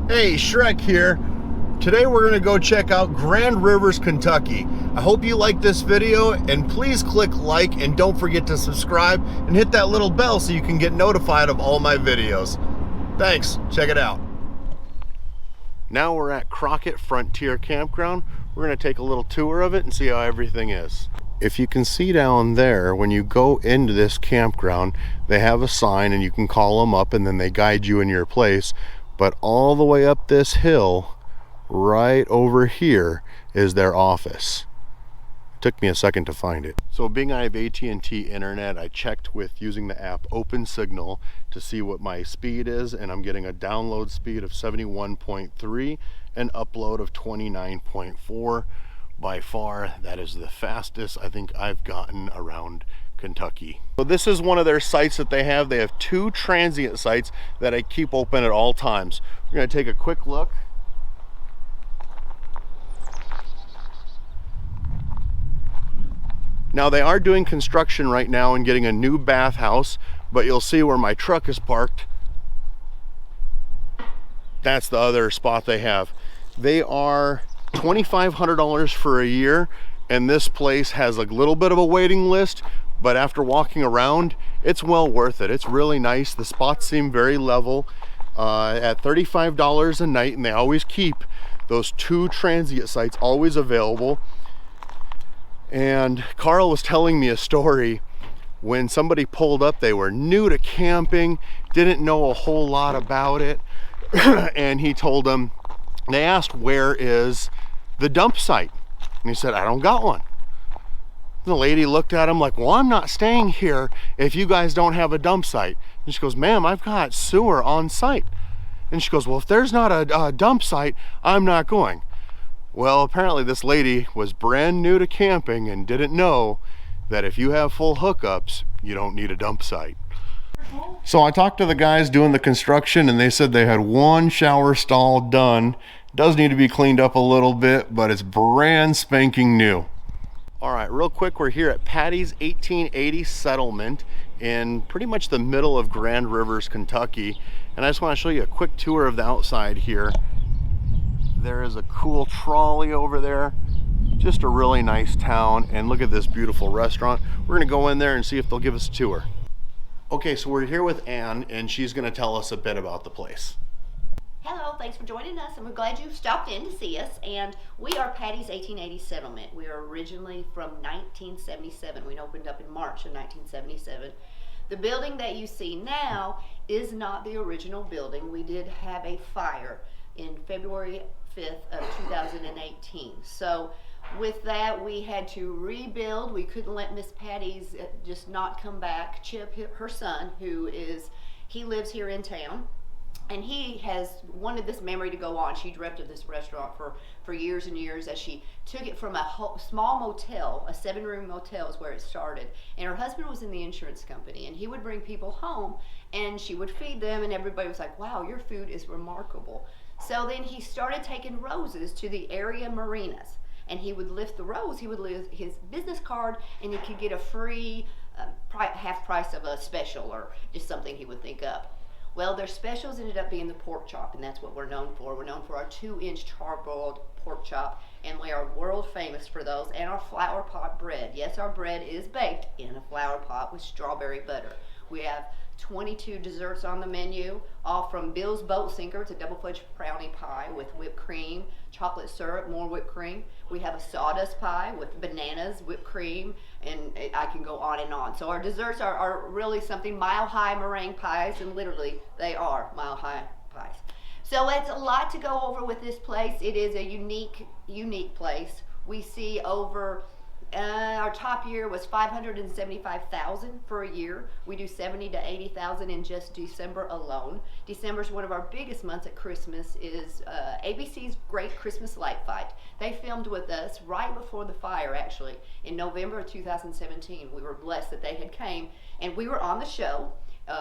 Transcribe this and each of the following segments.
Hey, Shrek here. Today we're going to go check out Grand Rivers, Kentucky. I hope you like this video, and please click like and don't forget to subscribe and hit that little bell so you can get notified of all my videos. Thanks, check it out. Now we're at Crockett Frontier Campground. We're going to take a little tour of it and see how everything is. If you can see down there, when you go into this campground, they have a sign and you can call them up and then they guide you in your place. But all the way up this hill, right over here, is their office. It took me a second to find it. So being I have AT&T internet, I checked with using the app Open Signal to see what my speed is, and I'm getting a download speed of 71.3 and upload of 29.4. By far, that is the fastest I think I've gotten around Kentucky. So this is one of their sites that they have. They have 2 transient sites that I keep open at all times. We're going to take a quick look. Now they are doing construction right now and getting a new bathhouse, but you'll see where my truck is parked. That's the other spot they have. They are $2,500 for a year, and this place has a little bit of a waiting list, but after walking around, it's well worth it. It's really nice. The spots seem very level at $35 a night, and they always keep those 2 transient sites always available. And Carl was telling me a story when somebody pulled up. They were new to camping, didn't know a whole lot about it, and he told them, they asked, where is the dump site? And he said, I don't got one. The lady looked at him like, well, I'm not staying here if you guys don't have a dump site. And she goes, ma'am, I've got sewer on site. And she goes, well, if there's not a dump site, I'm not going. Well, apparently this lady was brand new to camping and didn't know that if you have full hookups, you don't need a dump site. So I talked to the guys doing the construction, and they said they had 1 shower stall done. Does need to be cleaned up a little bit, but it's brand spanking new. All right, real quick, we're here at Patty's 1880 settlement in pretty much the middle of Grand Rivers, Kentucky. And I just want to show you a quick tour of the outside here. There is a cool trolley over there. Just a really nice town, and look at this beautiful restaurant. We're gonna go in there and see if they'll give us a tour. Okay, so we're here with Ann, and she's gonna tell us a bit about the place. Hello, thanks for joining us, and we're glad you stopped in to see us. And we are Patty's 1880 settlement. We are originally from 1977. We opened up in March of 1977. The building that you see now is not the original building. We did have a fire in February 5th of 2018. So with that, we had to rebuild. We couldn't let Miss Patty's just not come back. Chip, her son, he lives here in town, and he has wanted this memory to go on. She dreamt of this restaurant for years and years, as she took it from a small motel, a 7-room motel is where it started. And her husband was in the insurance company, and he would bring people home and she would feed them, and everybody was like, wow, your food is remarkable. So then he started taking roses to the area marinas, and he would lift the rose, he would leave his business card, and he could get a free half price of a special or just something he would think up. Well, their specials ended up being the pork chop, and that's what we're known for. We're known for our 2-inch charbroiled pork chop, and we are world famous for those, and our flower pot bread. Yes, our bread is baked in a flower pot with strawberry butter. We have 22 desserts on the menu, all from Bill's Boat Sinker. It's a double fudge brownie pie with whipped cream, chocolate syrup, more whipped cream. We have a sawdust pie with bananas, whipped cream, and I can go on and on. So our desserts are really something. Mile high meringue pies, and literally they are mile high pies. So it's a lot to go over with this place. It is a unique place. We see over our top year was $575,000 for a year. We do $70,000 to $80,000 in just December alone. December is one of our biggest months at Christmas. Is ABC's Great Christmas Light Fight. They filmed with us right before the fire, actually, in November of 2017. We were blessed that they had came, and we were on the show.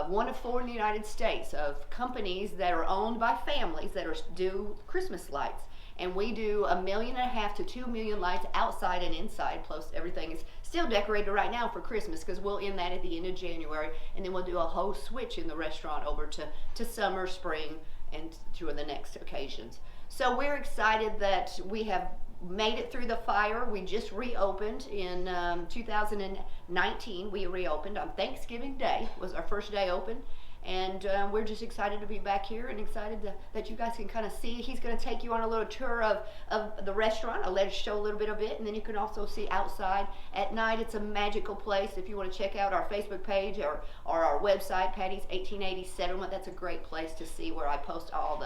One of 4 in the United States of companies that are owned by families that do Christmas lights. And we do 1.5 million to 2 million lights outside and inside, plus everything is still decorated right now for Christmas, because we'll end that at the end of January, and then we'll do a whole switch in the restaurant over to summer, spring, and to the next occasions. So we're excited that we have made it through the fire. We just reopened in 2019. We reopened on Thanksgiving Day, was our first day open. And we're just excited to be back here and excited that you guys can kind of see. He's going to take you on a little tour of the restaurant. I'll let us show a little bit of it, and then you can also see outside at night. It's a magical place. If you want to check out our Facebook page or our website, Patty's 1880 Settlement, that's a great place to see where I post all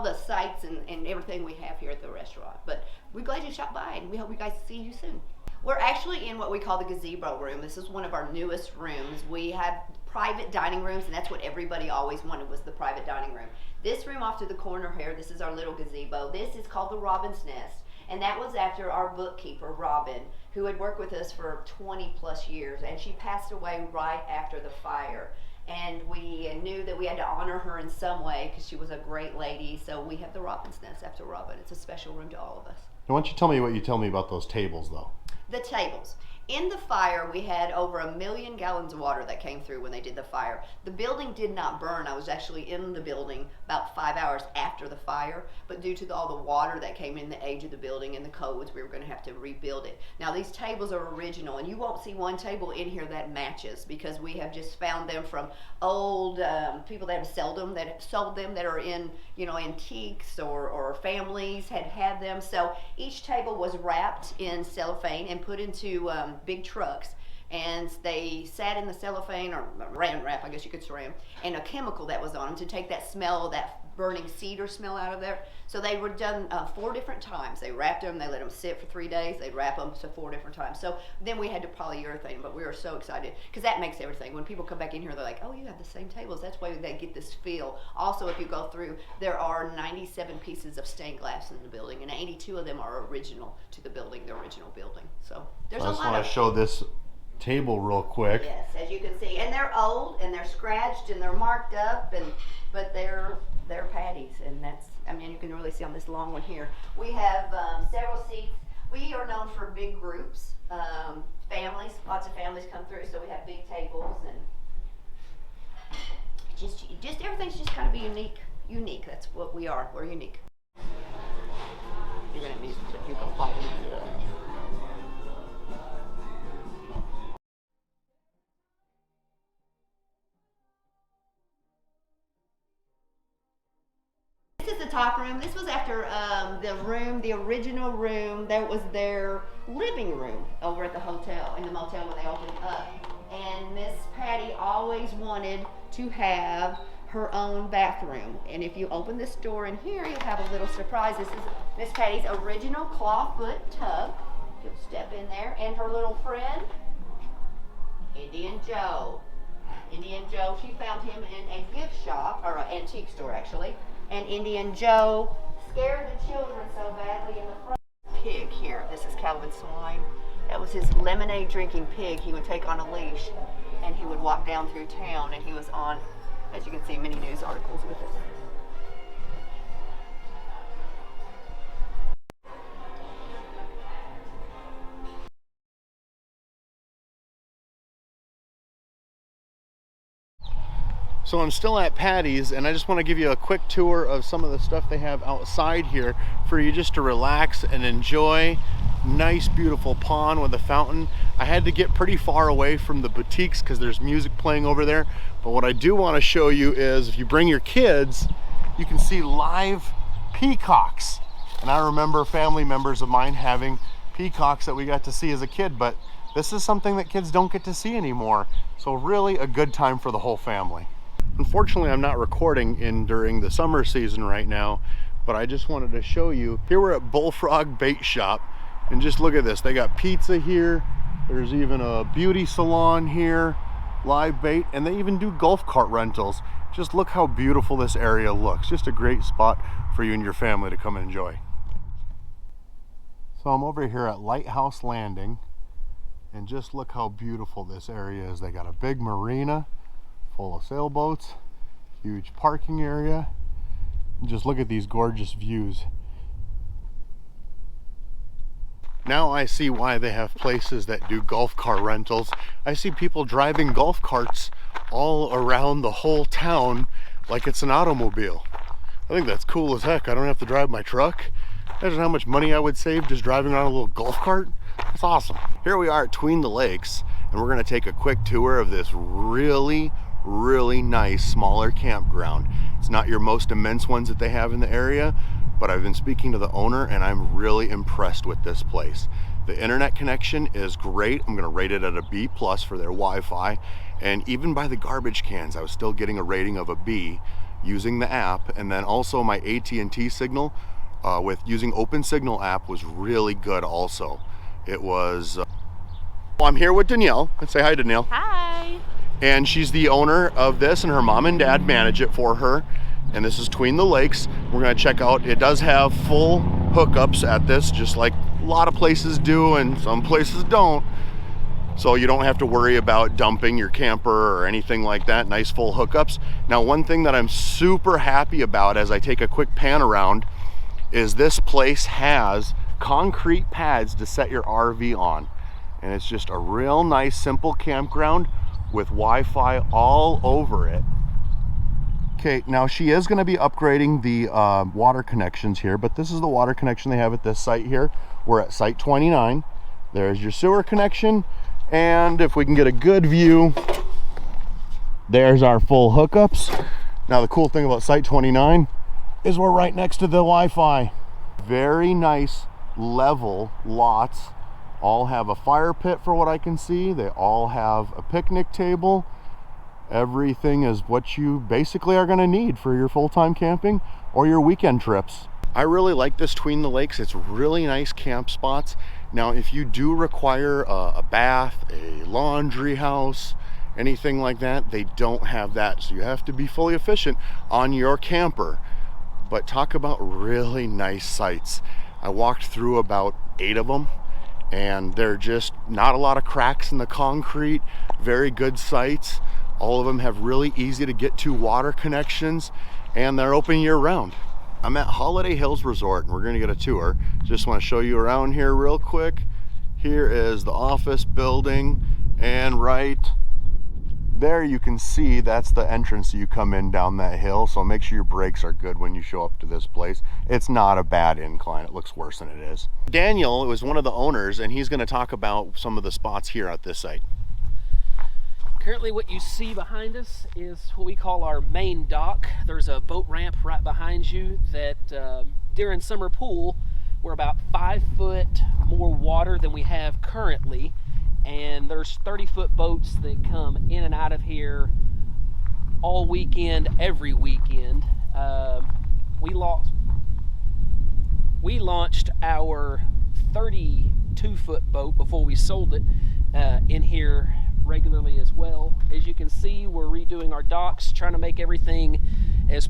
the sites and everything we have here at the restaurant. But we're glad you stopped by, and we hope you guys see you soon. We're actually in what we call the gazebo room. This is one of our newest rooms. We have private dining rooms, and that's what everybody always wanted, was the private dining room. This room off to the corner here, this is our little gazebo. This is called the Robin's Nest, and that was after our bookkeeper, Robin, who had worked with us for 20 plus years, and she passed away right after the fire. And we knew that we had to honor her in some way because she was a great lady, so we have the Robin's Nest after Robin. It's a special room to all of us. Now, why don't you tell me what you tell me about those tables, though? The tables. In the fire, we had over 1 million gallons of water that came through when they did the fire. The building did not burn. I was actually in the building about 5 hours after the fire, but due to all the water that came in the age of the building and the codes, we were going to have to rebuild it. Now, these tables are original, and you won't see one table in here that matches because we have just found them from old people that have sold them that are in, you know, antiques, or families had them. So each table was wrapped in cellophane and put into big trucks, and they sat in the cellophane, or Saran wrap, I guess you could say, and a chemical that was on them to take that smell, that burning cedar smell out of there. So they were done 4 different times. They wrapped them, they let them sit for 3 days, they'd wrap them to 4 different times. So then we had to polyurethane, but we were so excited because that makes everything. When people come back in here, they're like, oh, you have the same tables. That's why they get this feel. Also, if you go through, there are 97 pieces of stained glass in the building, and 82 of them are original to the building, the original building. So there's a lot of... I just want to show this table real quick. Yes, as you can see, and they're old and they're scratched and they're marked up, but they're Patty's, and that's, I mean, you can really see on this long one here. We have several seats. We are known for big groups, families. Lots of families come through, so we have big tables, and just everything's just kind of unique. That's what we are. We're unique. You're gonna need to keep on fighting. This is the top room. This was after the original room that was their living room over at the hotel, in the motel when they opened up. And Miss Patty always wanted to have her own bathroom. And if you open this door in here, you have a little surprise. This is Miss Patty's original clawfoot tub. You'll step in there, and her little friend, Indian Joe. Indian Joe, she found him in a gift shop, or an antique store actually. And Indian Joe scared the children so badly in the front. Pig here, this is Calvin Swine. That was his lemonade drinking pig. He would take on a leash and he would walk down through town, and he was on, as you can see, many news articles with it. So I'm still at Patty's, and I just want to give you a quick tour of some of the stuff they have outside here for you just to relax and enjoy. Nice, beautiful pond with a fountain. I had to get pretty far away from the boutiques because there's music playing over there. But what I do want to show you is if you bring your kids, you can see live peacocks. And I remember family members of mine having peacocks that we got to see as a kid, but this is something that kids don't get to see anymore. So really a good time for the whole family. Unfortunately, I'm not recording during the summer season right now, but I just wanted to show you. Here we're at Bullfrog Bait Shop, and just look at this. They got pizza here. There's even a beauty salon here, live bait, and they even do golf cart rentals. Just look how beautiful this area looks. Just a great spot for you and your family to come and enjoy. So I'm over here at Lighthouse Landing, and just look how beautiful this area is. They got a big marina full of sailboats, huge parking area, and just look at these gorgeous views. Now I see why they have places that do golf cart rentals. I see people driving golf carts all around the whole town like it's an automobile. I think that's cool as heck. I don't have to drive my truck. Imagine how much money I would save just driving around a little golf cart. That's awesome. Here we are at Tween the Lakes, and we're gonna take a quick tour of this really nice smaller campground. It's not your most immense ones that they have in the area, but I've been speaking to the owner and I'm really impressed with this place. The internet connection is great. I'm gonna rate it at a B+ for their Wi-Fi, and even by the garbage cans I was still getting a rating of a B using the app. And then also my AT&T signal with using Open Signal app was really good also. It was well, I'm here with Danielle. Let's say hi, Danielle. Hi. And she's the owner of this, and her mom and dad manage it for her. And this is Tween the Lakes. We're gonna check out, it does have full hookups at this, just like a lot of places do and some places don't. So you don't have to worry about dumping your camper or anything like that. Nice full hookups. Now, one thing that I'm super happy about as I take a quick pan around is this place has concrete pads to set your RV on. And it's just a real nice, simple campground with Wi-Fi all over it. Okay, now she is going to be upgrading the water connections here, but this is the water connection they have at this site here. We're at site 29. There's your sewer connection, and if we can get a good view, there's our full hookups. Now the cool thing about site 29 is we're right next to the Wi-Fi. Very nice level lots. All have a fire pit for what I can see. They all have a picnic table. Everything is what you basically are going to need for your full-time camping or your weekend trips. I really like this Tween the Lakes. It's really nice camp spots. Now, if you do require a bath, a laundry house, anything like that, they don't have that. So you have to be fully efficient on your camper. But talk about really nice sites. I walked through about 8 of them, and they're just not a lot of cracks in the concrete, very good sites. All of them have really easy to get to water connections, and they're open year round. I'm at Holiday Hills Resort, and we're gonna get a tour. Just wanna show you around here real quick. Here is the office building, and right there you can see that's the entrance you come in down that hill, so make sure your brakes are good when you show up to this place. It's not a bad incline. It looks worse than it is. Daniel was one of the owners, and he's going to talk about some of the spots here at this site. Currently what you see behind us is what we call our main dock. There's a boat ramp right behind you that during summer pool, we're about 5 foot more water than we have currently. And there's 30-foot boats that come in and out of here all weekend, every weekend. We launched our 32-foot boat before we sold it in here regularly as well. As you can see, we're redoing our docks, trying to make everything as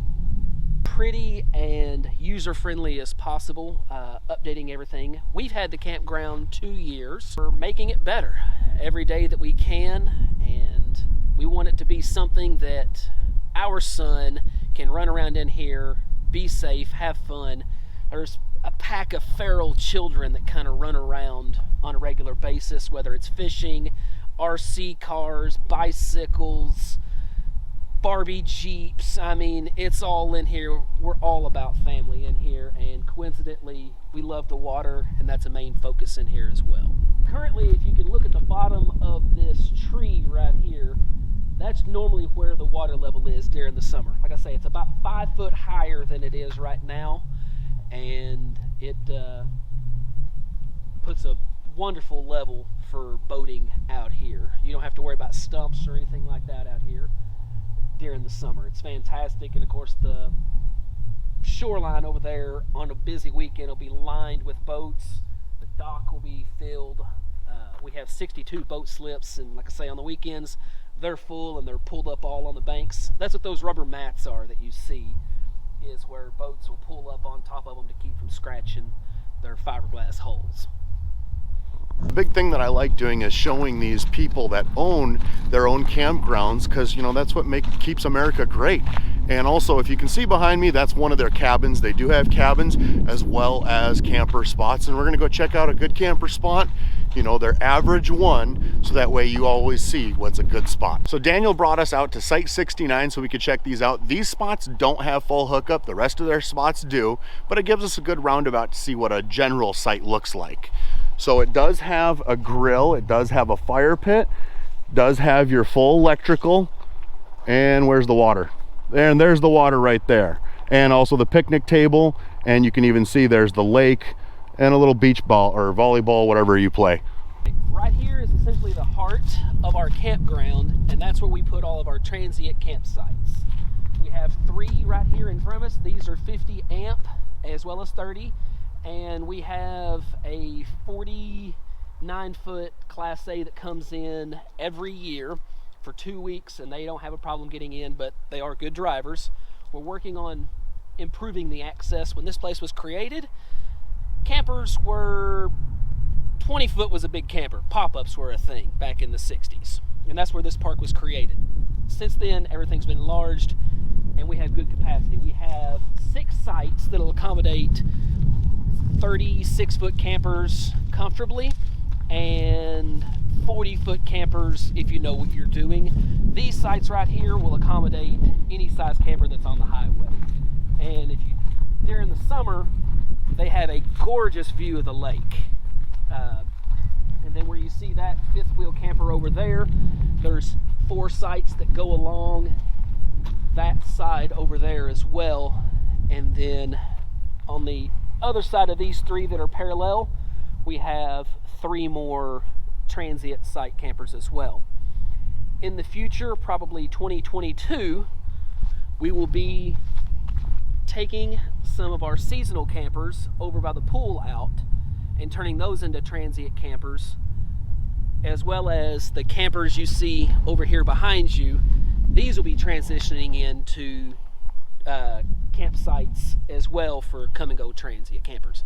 pretty and user-friendly as possible, updating everything. We've had the campground 2 years. We're making it better every day that we can, and we want it to be something that our son can run around in here, be safe, have fun. There's a pack of feral children that kind of run around on a regular basis, whether it's fishing, RC cars, bicycles, Barbie Jeeps. I mean, it's all in here. We're all about family in here, and coincidentally, we love the water, and that's a main focus in here as well. Currently, if you can look at the bottom of this tree right here, that's normally where the water level is during the summer. Like I say, it's about 5 foot higher than it is right now, and it puts a wonderful level for boating out here. You don't have to worry about stumps or anything like that out here during the summer. It's fantastic, and of course the shoreline over there on a busy weekend will be lined with boats. The dock will be filled. We have 62 boat slips, and like I say, on the weekends they're full and they're pulled up all on the banks. That's what those rubber mats are that you see, is where boats will pull up on top of them to keep from scratching their fiberglass hulls. The big thing that I like doing is showing these people that own their own campgrounds, because you know that's what keeps America great. And also, if you can see behind me, that's one of their cabins. They do have cabins as well as camper spots, and we're gonna go check out a good camper spot you know, their average one, so that way you always see what's a good spot. So Daniel brought us out to Site 69 so we could check these out. These spots don't have full hookup, the rest of their spots do, but it gives us a good roundabout to see what a general site looks like. So it does have a grill, it does have a fire pit, does have your full electrical, and where's the water? And there's the water right there. And also the picnic table, and you can even see there's the lake and a little beach ball or volleyball, whatever you play. Right here is essentially the heart of our campground, and that's where we put all of our transient campsites. We have 3 right here in front of us. These are 50 amp as well as 30, and we have a 49-foot Class A that comes in every year for 2 weeks, and they don't have a problem getting in, but they are good drivers. We're working on improving the access. When this place was created, campers were 20 foot was a big camper. Pop-ups were a thing back in the 60s, and that's where this park was created. Since then, everything's been enlarged, and we have good capacity. We have 6 sites that'll accommodate 36-foot campers comfortably, and 40-foot campers if you know what you're doing. These sites right here will accommodate any size camper that's on the highway. And during the summer, they have a gorgeous view of the lake. And then where you see that 5th wheel camper over there, there's 4 sites that go along that side over there as well. And then on the other side of these 3 that are parallel, we have 3 more transient site campers as well. In the future, probably 2022, we will be taking some of our seasonal campers over by the pool out and turning those into transient campers, as well as the campers you see over here behind you. These will be transitioning into campsites as well for come and go transient campers.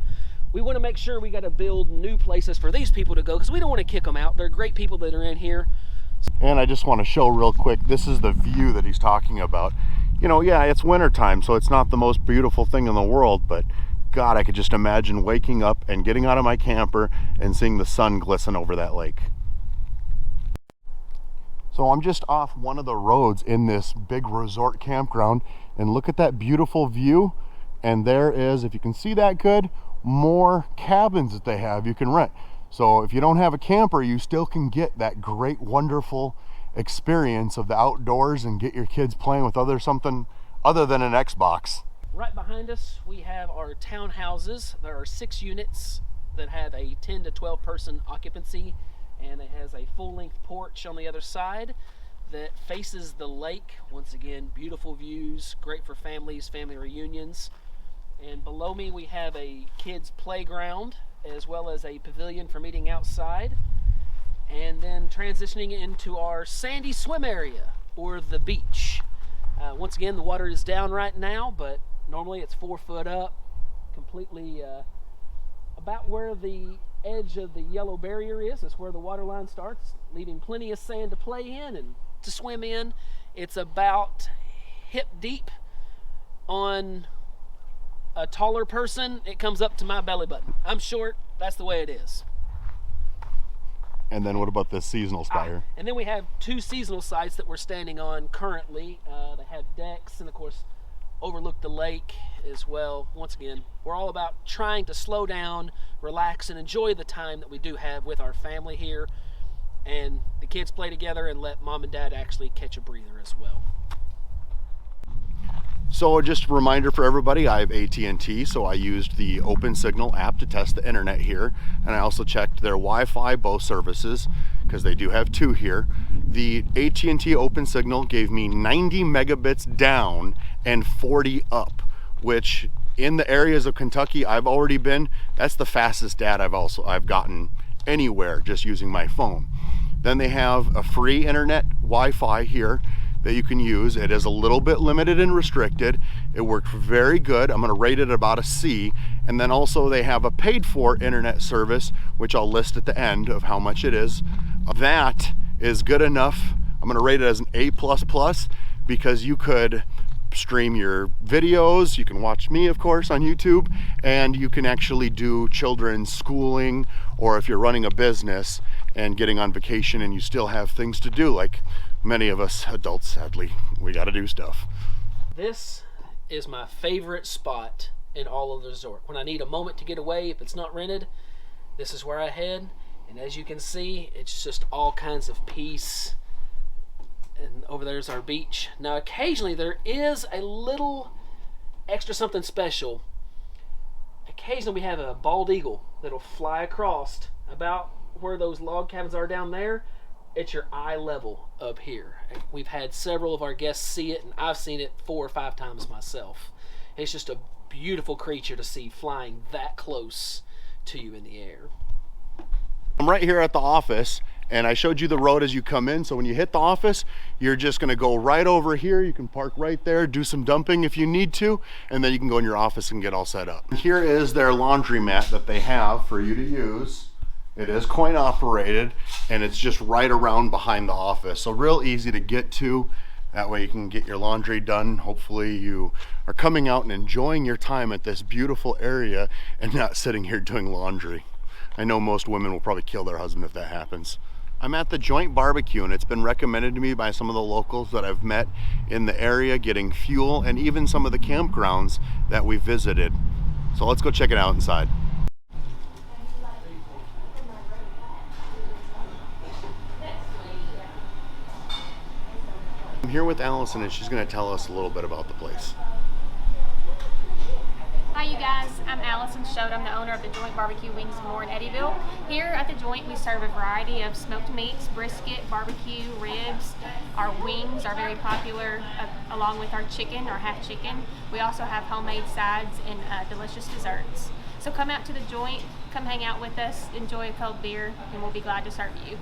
We want to make sure we got to build new places for these people to go, because we don't want to kick them out. They're great people that are in here. And I just want to show real quick, this is the view that he's talking about. You know, yeah, it's winter time, so it's not the most beautiful thing in the world, but God, I could just imagine waking up and getting out of my camper and seeing the sun glisten over that lake. So I'm just off one of the roads in this big resort campground, and look at that beautiful view. And there is, if you can see that good, more cabins that they have you can rent. So if you don't have a camper, you still can get that great, wonderful experience of the outdoors and get your kids playing with something other than an Xbox. Right behind us, we have our townhouses. There are 6 units that have a 10 to 12 person occupancy, and it has a full-length porch on the other side that faces the lake. Once again, beautiful views, great for families, family reunions. And below me, we have a kids' playground, as well as a pavilion for meeting outside. And then transitioning into our sandy swim area, or the beach. Once again, the water is down right now, but normally it's 4 foot up, completely about where the edge of the yellow barrier is. That's where the water line starts, leaving plenty of sand to play in and to swim in. It's about hip deep. On a taller person, it comes up to my belly button. I'm short, that's the way it is. And then what about this seasonal spot here? And then we have 2 seasonal sites that we're standing on currently. They have decks and of course overlook the lake as well. Once again, we're all about trying to slow down, relax, and enjoy the time that we do have with our family here. And the kids play together and let mom and dad actually catch a breather as well. So just a reminder for everybody, I have AT&T, so I used the Open Signal app to test the internet here, and I also checked their Wi-Fi, both services, because they do have 2 here. The AT&T Open Signal gave me 90 megabits down and 40 up, which in the areas of Kentucky I've already been, that's the fastest data I've gotten anywhere just using my phone. Then they have a free internet Wi-Fi here that you can use. It is a little bit limited and restricted. It worked very good. I'm going to rate it about a C. And then also they have a paid for internet service, which I'll list at the end of how much it is. That is good enough. I'm going to rate it as an A++, because you could stream your videos. You can watch me, of course, on YouTube, and you can actually do children's schooling, or if you're running a business and getting on vacation and you still have things to do, like many of us adults, sadly, we got to do stuff. This is my favorite spot in all of the resort. When I need a moment to get away, if it's not rented, this is where I head. And as you can see, it's just all kinds of peace. And over there's our beach. Now occasionally there is a little extra something special. Occasionally we have a bald eagle that'll fly across about where those log cabins are down there. It's your eye level up here. We've had several of our guests see it, and I've seen it 4 or 5 times myself. It's just a beautiful creature to see flying that close to you in the air. I'm right here at the office, and I showed you the road as you come in. So when you hit the office, you're just gonna go right over here. You can park right there, do some dumping if you need to, and then you can go in your office and get all set up. Here is their laundromat that they have for you to use. It is coin operated, and it's just right around behind the office. So real easy to get to. That way you can get your laundry done. Hopefully you are coming out and enjoying your time at this beautiful area and not sitting here doing laundry. I know most women will probably kill their husband if that happens. I'm at the Joint Barbecue, and it's been recommended to me by some of the locals that I've met in the area getting fuel, and even some of the campgrounds that we visited. So let's go check it out inside. I'm here with Allison, and she's going to tell us a little bit about the place. Hi you guys, I'm Allison Schode. I'm the owner of the Joint Barbecue Wings and More in Eddyville. Here at the Joint we serve a variety of smoked meats, brisket, barbecue, ribs. Our wings are very popular along with our chicken, our half chicken. We also have homemade sides and delicious desserts. So come out to the Joint, come hang out with us, enjoy a cold beer, and we'll be glad to serve you.